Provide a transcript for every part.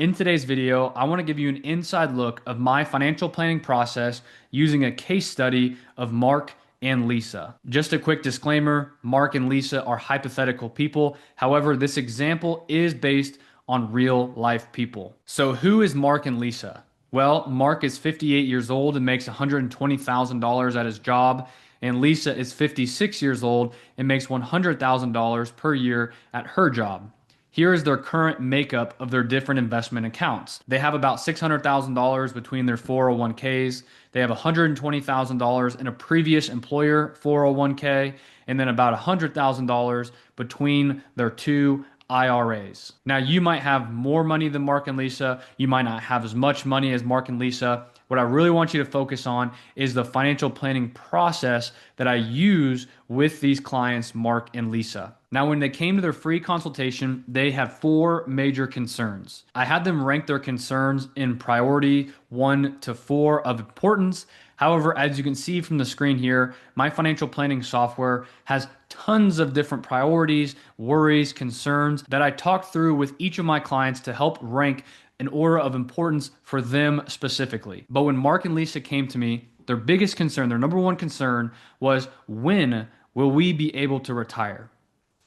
In today's video, I want to give you an inside look of my financial planning process using a case study of Mark and Lisa. Just a quick disclaimer, Mark and Lisa are hypothetical people. However, this example is based on real life people. So who is Mark and Lisa? Well, Mark is 58 years old and makes $120,000 at his job, and Lisa is 56 years old and makes $100,000 per year at her job. Here is their current makeup of their different investment accounts. They have about $600,000 between their 401ks. They have $120,000 in a previous employer 401k, and then about $100,000 between their two IRAs. Now, you might have more money than Mark and Lisa. You might not have as much money as Mark and Lisa. What I really want you to focus on is the financial planning process that I use with these clients, Mark and Lisa. Now, when they came to their free consultation, they had four major concerns. I had them rank their concerns in priority 1 to 4 of importance. However, as you can see from the screen here, my financial planning software has tons of different priorities, worries, concerns that I talk through with each of my clients to help rank an order of importance for them specifically. But when Mark and Lisa came to me, their biggest concern, their number one concern was, when will we be able to retire?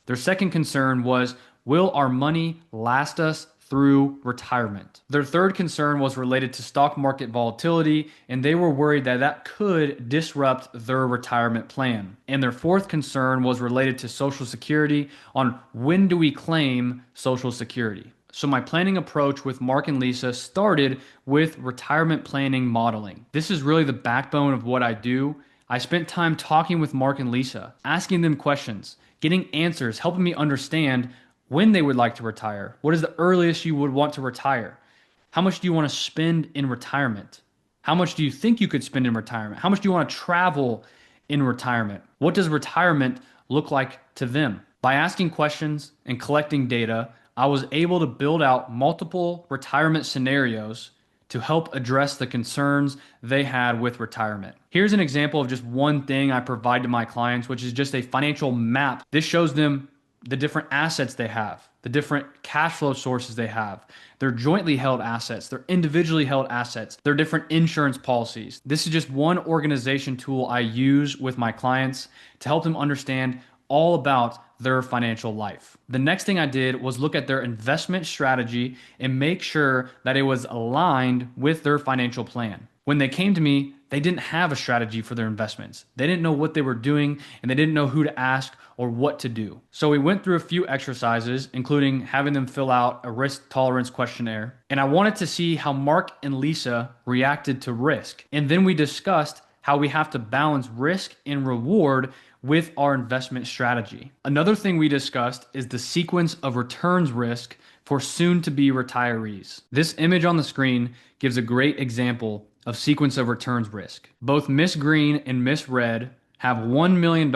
Their second concern was, will our money last us through retirement? Their third concern was related to stock market volatility, and they were worried that that could disrupt their retirement plan. And their fourth concern was related to Social Security, on when do we claim Social Security? So my planning approach with Mark and Lisa started with retirement planning modeling. This is really the backbone of what I do. I spent time talking with Mark and Lisa, asking them questions, getting answers, helping me understand when they would like to retire. What is the earliest you would want to retire? How much do you want to spend in retirement? How much do you think you could spend in retirement? How much do you want to travel in retirement? What does retirement look like to them? By asking questions and collecting data, I was able to build out multiple retirement scenarios to help address the concerns they had with retirement. Here's an example of just one thing I provide to my clients, which is just a financial map. This shows them the different assets they have, the different cash flow sources they have, their jointly held assets, their individually held assets, their different insurance policies. This is just one organization tool I use with my clients to help them understand all about their financial life. The next thing I did was look at their investment strategy and make sure that it was aligned with their financial plan. When they came to me, they didn't have a strategy for their investments. They didn't know what they were doing, and they didn't know who to ask or what to do. So we went through a few exercises, including having them fill out a risk tolerance questionnaire. And I wanted to see how Mark and Lisa reacted to risk. And then we discussed how we have to balance risk and reward with our investment strategy. Another thing we discussed is the sequence of returns risk for soon-to-be retirees. This image on the screen gives a great example of sequence of returns risk. Both Miss Green and Miss Red have $1 million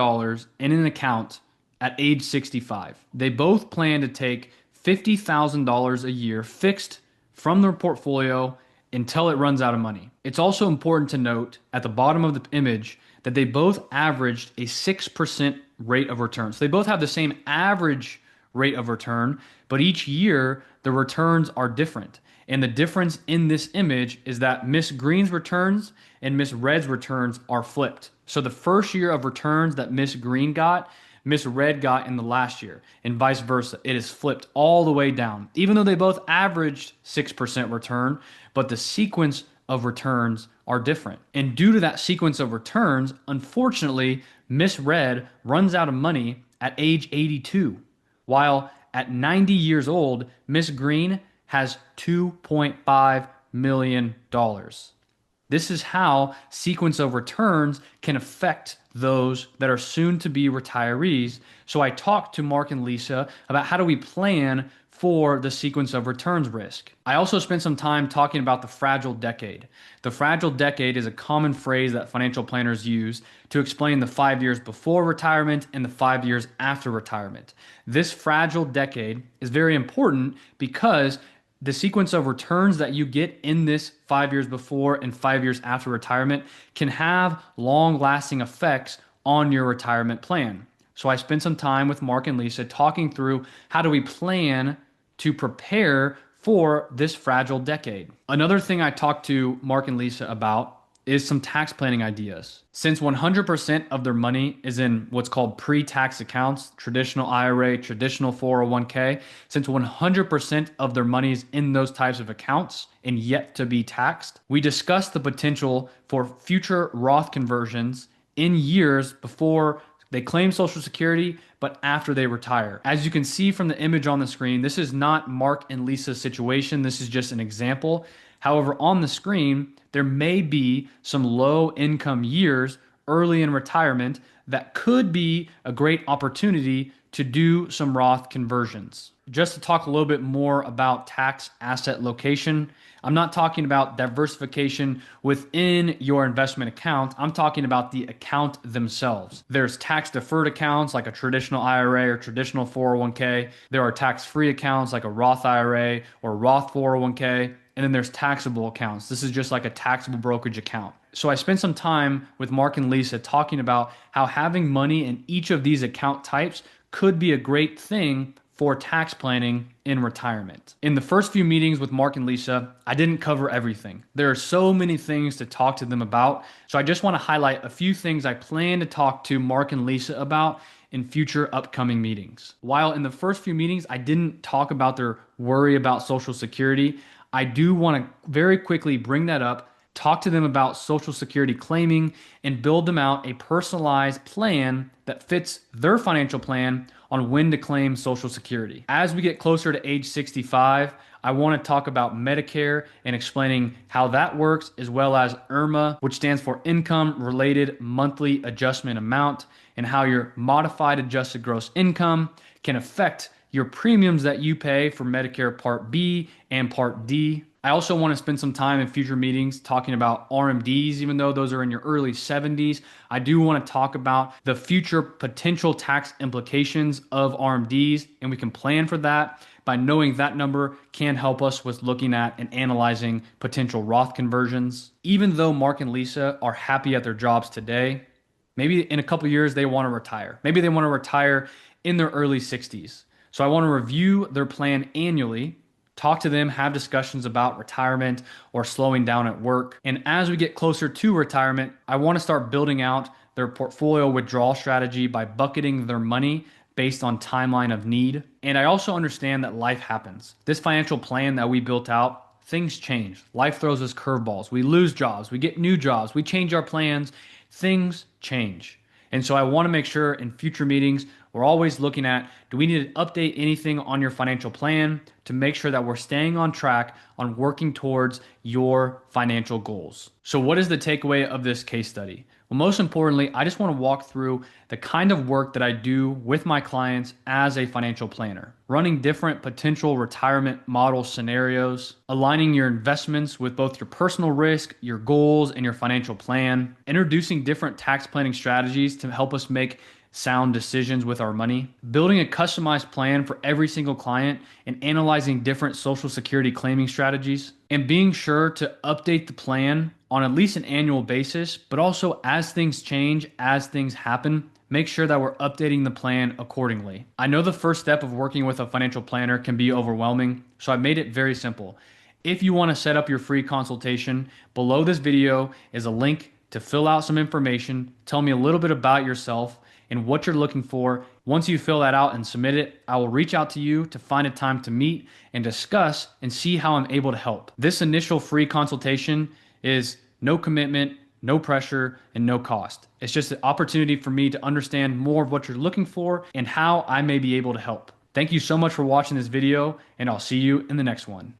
in an account at age 65. They both plan to take $50,000 a year fixed from their portfolio until it runs out of money. It's also important to note at the bottom of the image that they both averaged a 6% rate of return. So they both have the same average rate of return, but each year the returns are different. And the difference in this image is that Miss Green's returns and Miss Red's returns are flipped. So the first year of returns that Miss Green got, Miss Red got in the last year, and vice versa. It is flipped all the way down, even though they both averaged 6% return, but the sequence of returns are different. And due to that sequence of returns, unfortunately, Miss Red runs out of money at age 82, while at 90 years old, Miss Green has $2.5 million. This is how sequence of returns can affect those that are soon to be retirees. So I talked to Mark and Lisa about how do we plan for the sequence of returns risk. I also spent some time talking about the fragile decade. The fragile decade is a common phrase that financial planners use to explain the 5 years before retirement and the 5 years after retirement. This fragile decade is very important because the sequence of returns that you get in this 5 years before and 5 years after retirement can have long-lasting effects on your retirement plan. So I spent some time with Mark and Lisa talking through how do we plan to prepare for this fragile decade. Another thing I talked to Mark and Lisa about is some tax planning ideas. Since 100% of their money is in what's called pre-tax accounts, traditional IRA, traditional 401k, since 100% of their money is in those types of accounts and yet to be taxed, we discussed the potential for future Roth conversions in years before they claim Social Security, but after they retire. As you can see from the image on the screen, this is not Mark and Lisa's situation. This is just an example. However, on the screen, there may be some low income years early in retirement that could be a great opportunity to do some Roth conversions. Just to talk a little bit more about tax asset location, I'm not talking about diversification within your investment account. I'm talking about the account themselves. There's tax deferred accounts like a traditional IRA or traditional 401k. There are tax free accounts like a Roth IRA or Roth 401k. And then there's taxable accounts. This is just like a taxable brokerage account. So I spent some time with Mark and Lisa talking about how having money in each of these account types could be a great thing for tax planning in retirement. In the first few meetings with Mark and Lisa, I didn't cover everything. There are so many things to talk to them about. So I just want to highlight a few things I plan to talk to Mark and Lisa about in future upcoming meetings. While in the first few meetings, I didn't talk about their worry about Social Security, I do want to very quickly bring that up, talk to them about Social Security claiming, and build them out a personalized plan that fits their financial plan on when to claim Social Security. As we get closer to age 65, I want to talk about Medicare and explaining how that works, as well as IRMA, which stands for Income Related Monthly Adjustment Amount, and how your modified adjusted gross income can affect your premiums that you pay for Medicare Part B and Part D. I also want to spend some time in future meetings talking about RMDs, even though those are in your early 70s. I do want to talk about the future potential tax implications of RMDs, and we can plan for that by knowing that number can help us with looking at and analyzing potential Roth conversions. Even though Mark and Lisa are happy at their jobs today, maybe in a couple years they want to retire. Maybe they want to retire in their early 60s. So I want to review their plan annually, talk to them, have discussions about retirement or slowing down at work. And as we get closer to retirement, I want to start building out their portfolio withdrawal strategy by bucketing their money based on timeline of need. And I also understand that life happens. This financial plan that we built out, things change. Life throws us curveballs. We lose jobs, we get new jobs, we change our plans, things change. And so I want to make sure in future meetings, we're always looking at, do we need to update anything on your financial plan to make sure that we're staying on track on working towards your financial goals? So what is the takeaway of this case study? Well, most importantly, I just want to walk through the kind of work that I do with my clients as a financial planner, running different potential retirement model scenarios, aligning your investments with both your personal risk, your goals, and your financial plan, introducing different tax planning strategies to help us make sound decisions with our money, building a customized plan for every single client, and analyzing different Social Security claiming strategies, and being sure to update the plan on at least an annual basis, but also as things change, as things happen, make sure that we're updating the plan accordingly. I know the first step of working with a financial planner can be overwhelming, so I've made it very simple. If you want to set up your free consultation, below this video is a link to fill out some information, tell me a little bit about yourself and what you're looking for. Once you fill that out and submit it, I will reach out to you to find a time to meet and discuss and see how I'm able to help. This initial free consultation is no commitment, no pressure, and no cost. It's just an opportunity for me to understand more of what you're looking for and how I may be able to help. Thank you so much for watching this video, and I'll see you in the next one.